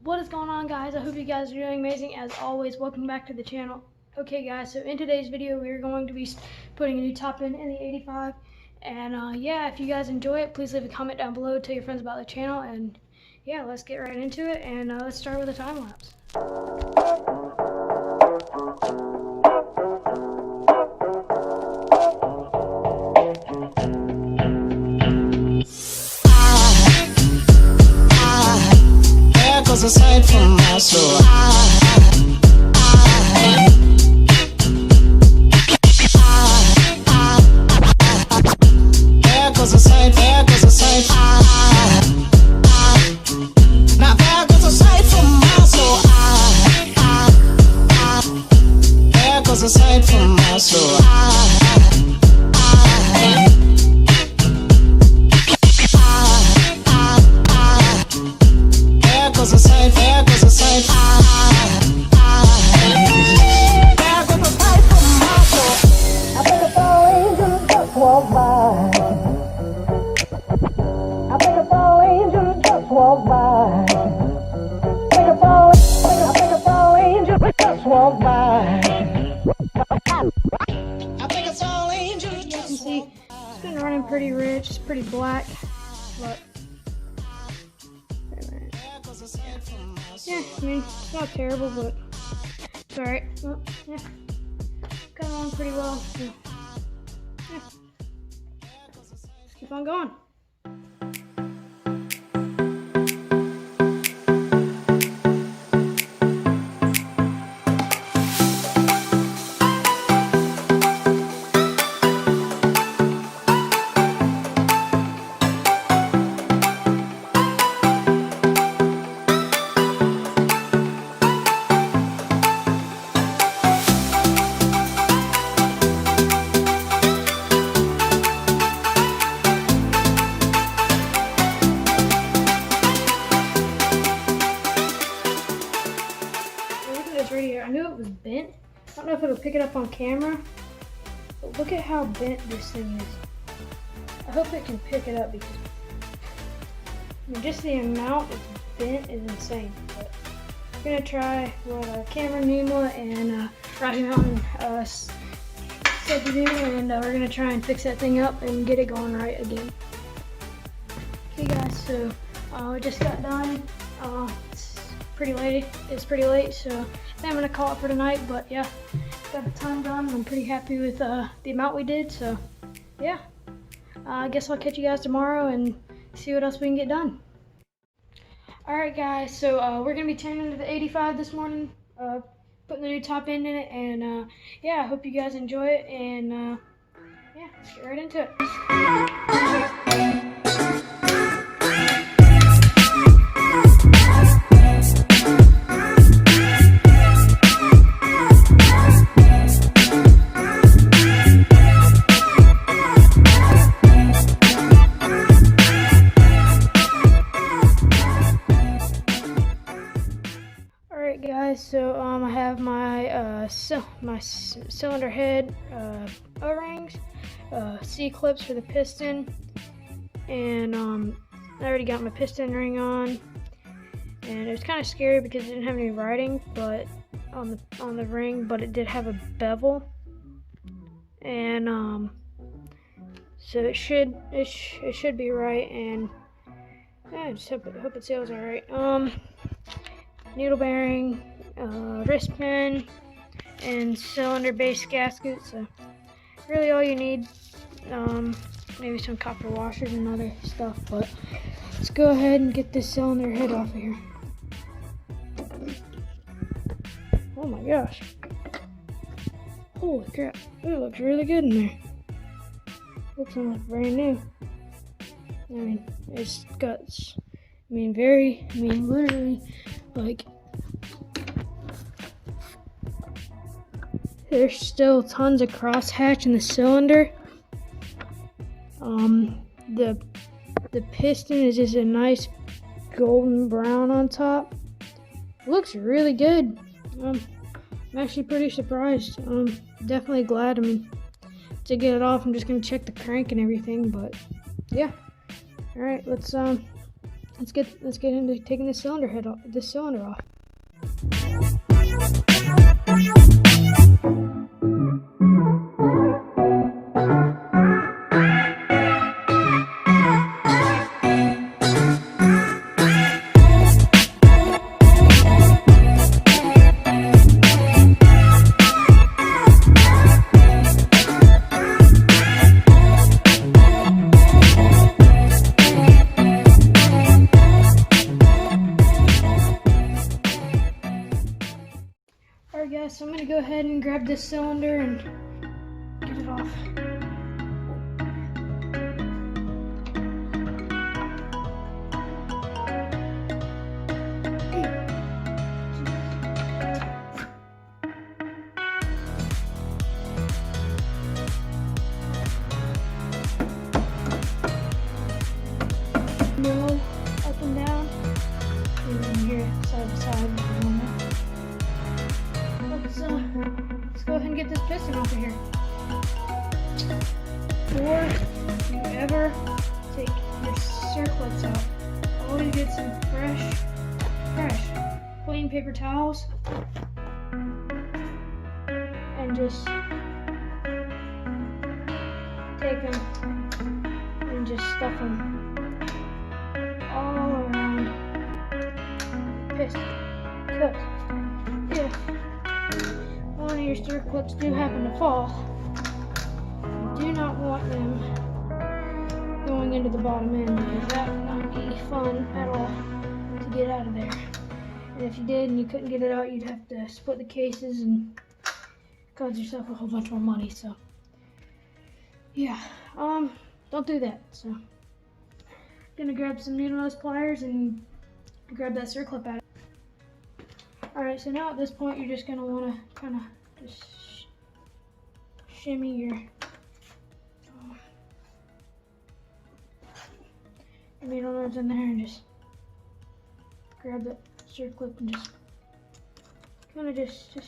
What is going on, guys? I hope you guys are doing amazing. As always, welcome back to the channel. Okay guys, so in today's video we are going to be putting a new top end in the 85, and yeah, if you guys enjoy it, please leave a comment down below, tell your friends about the channel, and yeah, let's get right into it, and let's start with a time lapse. Aside from my soul, there goes a sight, there goes a sight. Now there goes a sight from my soul. There goes a sight from my soul. There goes a sight, there goes a sight. There goes a sight from my soul. I think a fallen angel just walked by. I think a fallen angel just walked by. I think a fallen angel just walked by. I think a fallen angel As you can just see, walked by. it's been running pretty rich, it's pretty black, but yeah, I mean, it's not terrible, but it's alright. Well, yeah, got along pretty well, so yeah, let's keep on going. Right here. I knew it was bent. I don't know if it'll pick it up on camera, but look at how bent this thing is. I hope it can pick it up because I mean, just the amount it's bent is insane. But I'm gonna try what Cameron Nima and Rocky Mountain said to do, and we're gonna try and fix that thing up and get it going right again. Okay guys, so we just got done. It's pretty late, so I think I'm gonna call it for tonight, but yeah, got the time done. I'm pretty happy with the amount we did, so yeah, I guess I'll catch you guys tomorrow and see what else we can get done. Alright guys, so we're gonna be turning into the 85 this morning, putting the new top end in it, and yeah, I hope you guys enjoy it, and yeah, let's get right into it. Alright guys, so I have my cylinder head O-rings, C-clips for the piston, and I already got my piston ring on, and it was kind of scary because it didn't have any writing but on the ring, but it did have a bevel, and so it should be right, and yeah, I just hope it sails alright. Needle bearing, wrist pin, and cylinder base gasket. So really all you need, maybe some copper washers and other stuff, but let's go ahead and get this cylinder head off of here. Oh my gosh, holy crap, it looks really good in there. Looks almost brand new. I mean, it's got, literally, like, there's still tons of crosshatch in the cylinder. The piston is just a nice golden brown on top. Looks really good. I'm actually pretty surprised. Definitely glad. I mean, to get it off, I'm just gonna check the crank and everything, but yeah. All right, let's let's get into taking this cylinder off. Alright guys, so I'm going to go ahead and grab this cylinder and get it off. No, up and down, and then here, side to side. Let's go ahead and get this piston off of here. Before you ever take your circlets out, always get some fresh, clean paper towels and just take them and just stuff them all around the piston. Because if one of your circlets do happen to fall, you do not want them going into the bottom end, because that would not be fun at all to get out of there. And if you did and you couldn't get it out, you'd have to split the cases and cause yourself a whole bunch more money. So yeah, don't do that. So I'm gonna grab some needle nose pliers and grab that circlip out. Alright, so now at this point you're just going to want to kind of just shimmy your needle nose in there and just grab that circlip and just kind of just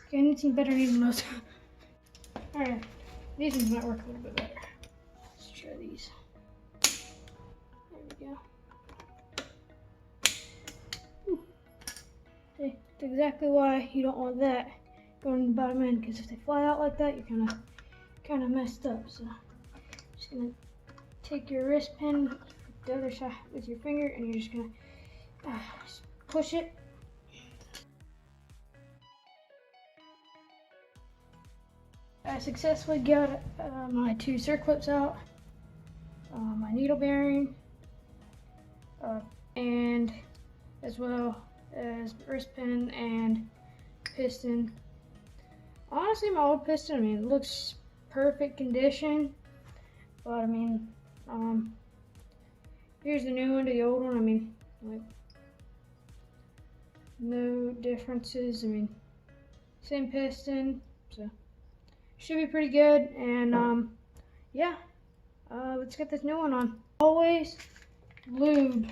okay, I need some better needle nose. Alright, these ones might work a little bit better. Let's try these. There we go. See, that's exactly why you don't want that going in the bottom end, because if they fly out like that, you're kind of messed up. So just gonna take your wrist pin the other side with your finger, and you're just gonna just push it. I successfully got my two circlips out, my needle bearing, and as well as wrist pin and piston. Honestly, my old piston, I mean, it looks perfect condition, but I mean, here's the new one to the old one. I mean, like, no differences. I mean, same piston, so should be pretty good. And yeah, let's get this new one on. Always lube.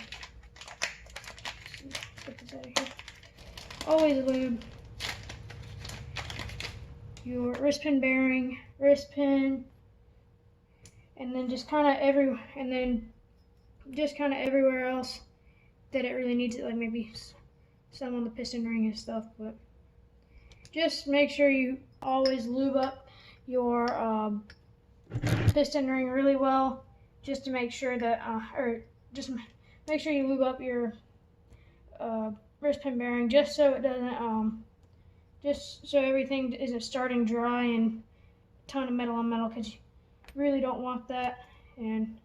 Get this out of here. Always lube your wrist pin bearing, wrist pin, and then just kind of everywhere else that it really needs it, like maybe some on the piston ring and stuff. But just make sure you always lube up your piston ring really well, just to make sure that, or just make sure you lube up your wrist pin bearing, just so it doesn't, just so everything isn't starting dry and a ton of metal on metal, because you really don't want that. And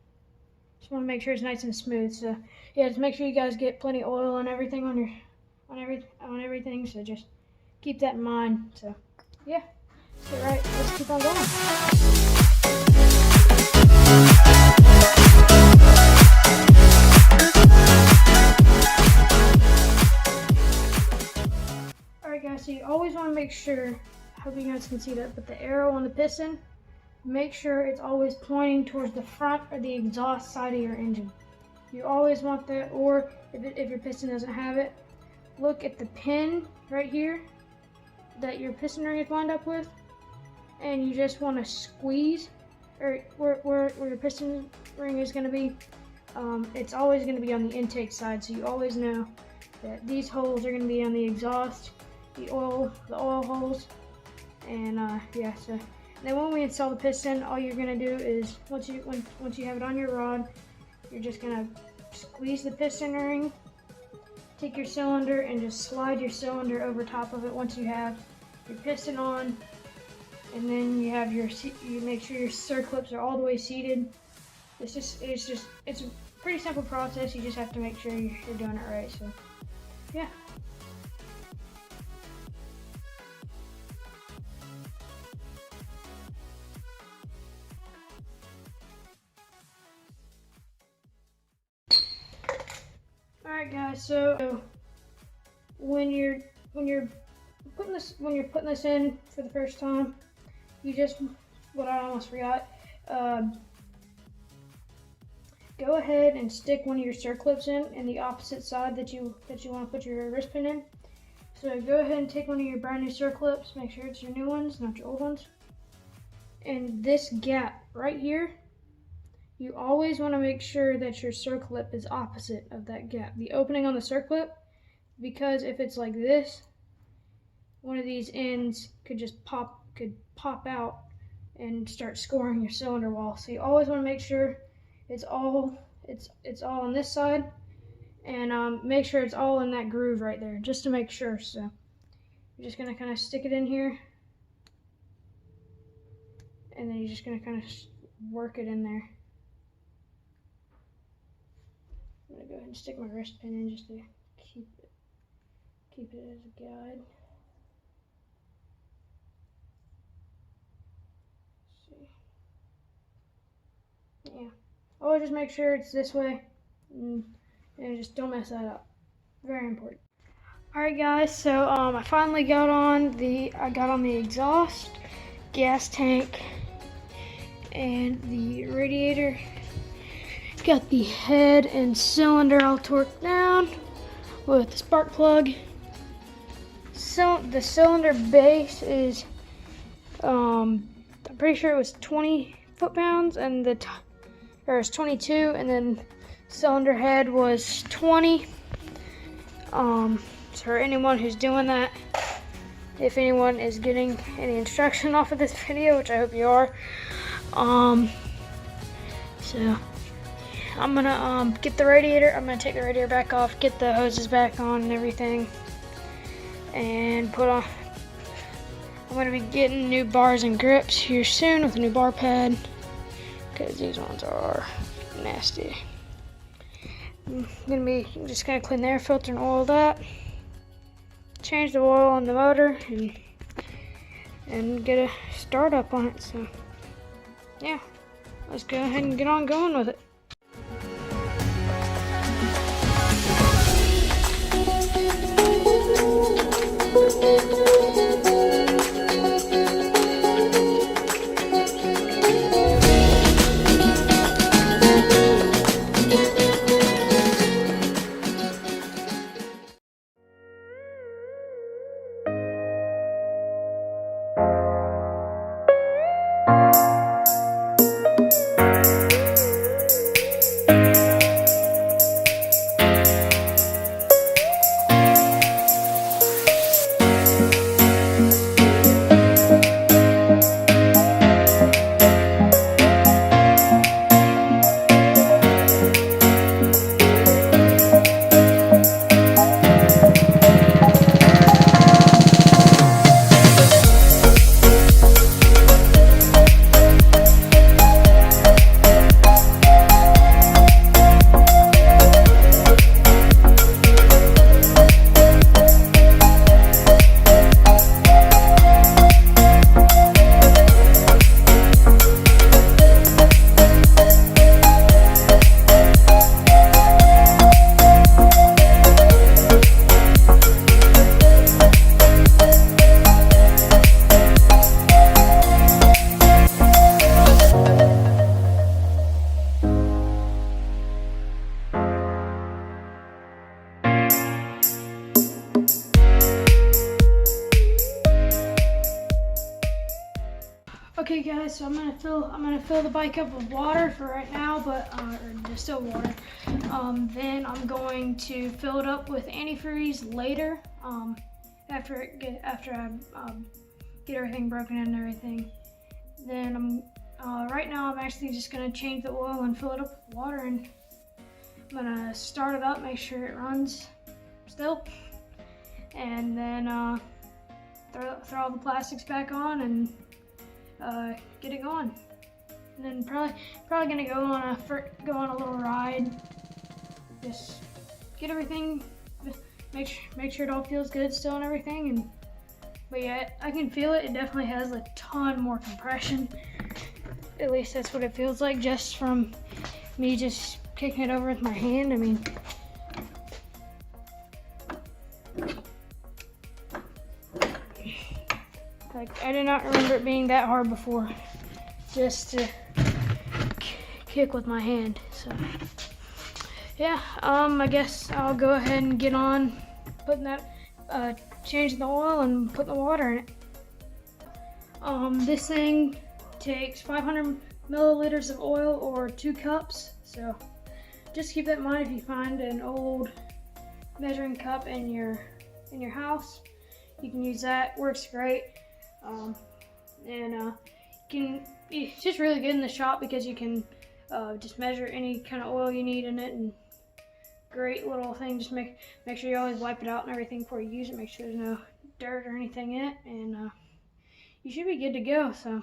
just want to make sure it's nice and smooth. So yeah, just make sure you guys get plenty of oil and everything on everything. So just keep that in mind. So yeah, so right, let's keep on going. Alright guys, so you always want to make sure, I hope you guys can see that, but the arrow on the piston, make sure it's always pointing towards the front or the exhaust side of your engine. You always want that, or if your piston doesn't have it, look at the pin right here that your piston ring is lined up with, and you just want to squeeze or where your piston ring is going to be, it's always going to be on the intake side. So you always know that these holes are going to be on the exhaust, the oil holes, and yeah. So then when we install the piston, all you're going to do is once you have it on your rod, you're just going to squeeze the piston ring, take your cylinder, and just slide your cylinder over top of it once you have your piston on, and then you make sure your circlips are all the way seated. It's a pretty simple process. You just have to make sure you're doing it right. So yeah. Alright guys, so when you're putting this in for the first time, what I almost forgot, go ahead and stick one of your circlips in the opposite side that you want to put your wrist pin in. So go ahead and take one of your brand new circlips, make sure it's your new ones, not your old ones. And this gap right here, you always want to make sure that your circlip is opposite of that gap, the opening on the circlip, because if it's like this, one of these ends could pop out and start scoring your cylinder wall. So you always want to make sure it's all on this side, and make sure it's all in that groove right there, just to make sure. So you're just gonna kind of stick it in here, and then you're just gonna kind of work it in there. I'm gonna go ahead and stick my wrist pin in just to keep it as a guide. Let's see. Yeah. Always just make sure it's this way, and just don't mess that up. Very important. Alright guys, so I finally got on the exhaust, gas tank, and the radiator. Got the head and cylinder all torqued down with the spark plug. So the cylinder base is, I'm pretty sure it was 20 foot-pounds, and it's 22, and then cylinder head was 20. So for anyone who's doing that, if anyone is getting any instruction off of this video, which I hope you are, so I'm gonna get the radiator. I'm gonna take the radiator back off, get the hoses back on and everything, and put on. I'm gonna be getting new bars and grips here soon with a new bar pad, because these ones are nasty. I'm just gonna clean the air filter and oil that, change the oil on the motor, and get a start up on it. So yeah, let's go ahead and get on going with it. you guys. So I'm gonna fill the bike up with water for right now, but or distilled water. Then I'm going to fill it up with antifreeze later. After I get everything broken in and everything. Then right now I'm actually just gonna change the oil and fill it up with water, and I'm gonna start it up, make sure it runs still, and then throw all the plastics back on and get it going. And then probably gonna go on a little ride. Just get everything, make sure it all feels good still and everything. But yeah, I can feel it. It definitely has a ton more compression. At least that's what it feels like just from me just kicking it over with my hand. I mean, like, I did not remember it being that hard before, just to kick with my hand. So yeah, I guess I'll go ahead and get on putting that, changing the oil and putting the water in it. This thing takes 500 milliliters of oil or 2 cups. So just keep that in mind if you find an old measuring cup in your house. You can use that, works great. It's just really good in the shop because you can just measure any kind of oil you need in it, and great little thing. Just make sure you always wipe it out and everything before you use it. Make sure there's no dirt or anything in it, and you should be good to go. So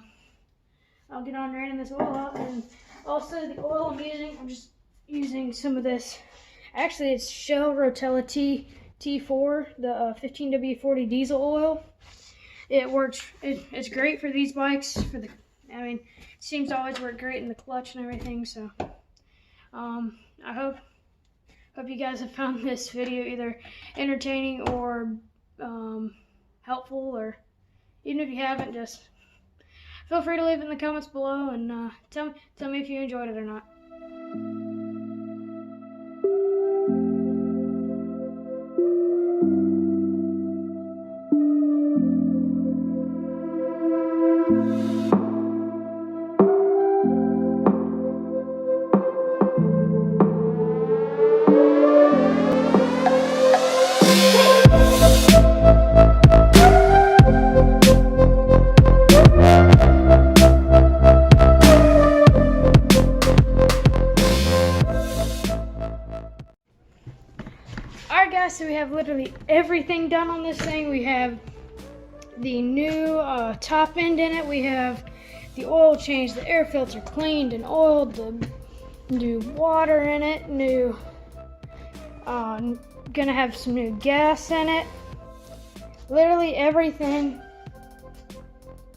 I'll get on draining this oil out, and also the oil I'm just using some of this. Actually, it's Shell Rotella T4, the 15W40 diesel oil. It works. It's great for these bikes. I mean, it seems to always work great in the clutch and everything. So, I hope you guys have found this video either entertaining or helpful, or even if you haven't, just feel free to leave it in the comments below and tell me if you enjoyed it or not. Alright guys, so we have literally everything done on this thing. We have the new top end in it. We have the oil change, the air filter cleaned and oiled, the new water in it, gonna have some new gas in it. Literally everything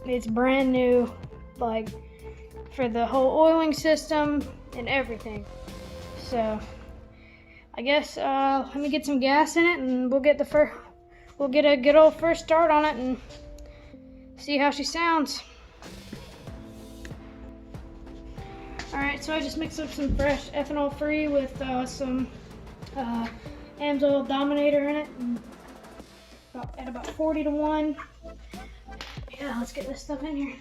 is brand new, like for the whole oiling system and everything. So I guess let me get some gas in it, and we'll get a good old first start on it and see how she sounds. All right, so I just mixed up some fresh ethanol free with some AMSOIL Dominator in it, and at about 40 to 1. Yeah, let's get this stuff in here.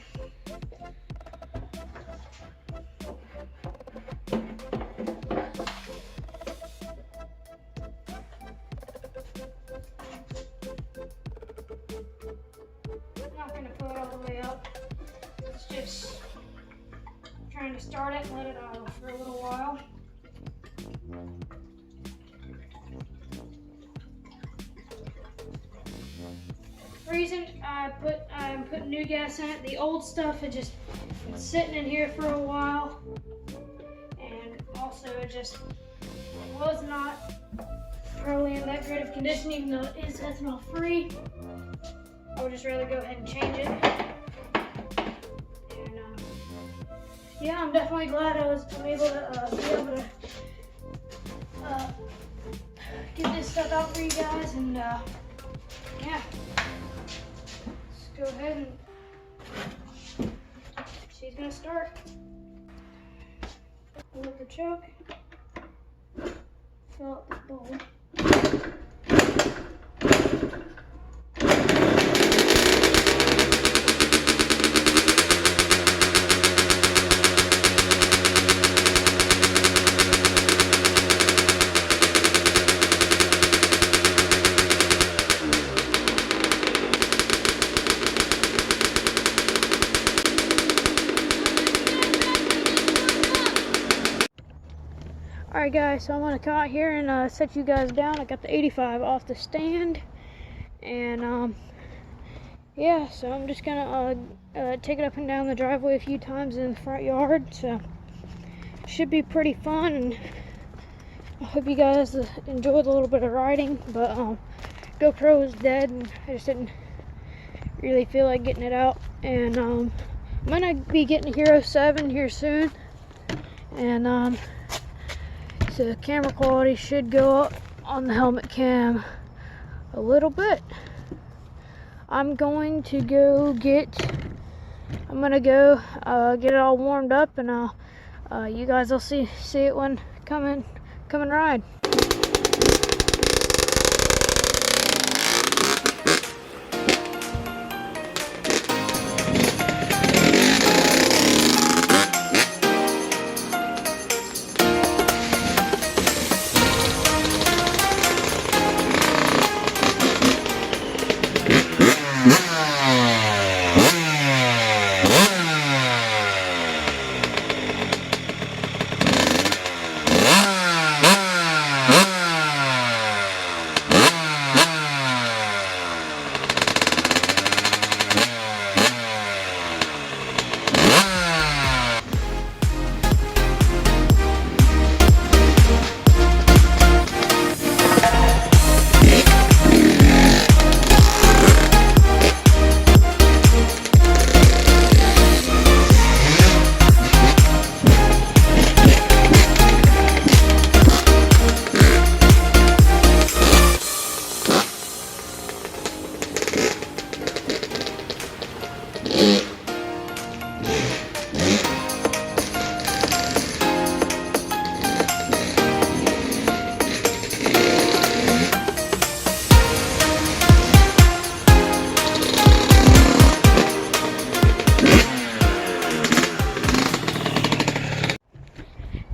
Just trying to start it and let it idle for a little while. The reason I'm putting new gas in it, the old stuff had just been sitting in here for a while, and also it just was not probably in that great of condition, even though it is ethanol free. I would just rather go ahead and change it. Yeah, I'm definitely glad I'm able to get this stuff out for you guys, and yeah, let's go ahead and she's gonna start. Pull up the choke, fill up the bowl. Alright guys, so I'm gonna come out here and set you guys down. I got the 85 off the stand, and yeah, so I'm just gonna take it up and down the driveway a few times in the front yard. So should be pretty fun, and I hope you guys enjoyed a little bit of riding. But GoPro is dead, and I just didn't really feel like getting it out. And I'm gonna be getting a Hero 7 here soon, and so camera quality should go up on the helmet cam a little bit. I'm gonna go get it all warmed up, and you guys will see it when come and ride.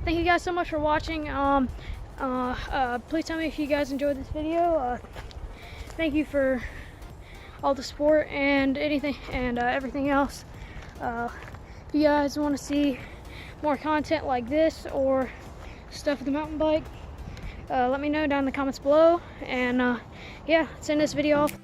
Thank you guys so much for watching. Please tell me if you guys enjoyed this video. Thank you for all the support and everything else. If you guys want to see more content like this or stuff with the mountain bike, let me know down in the comments below. And yeah, let's end this video off.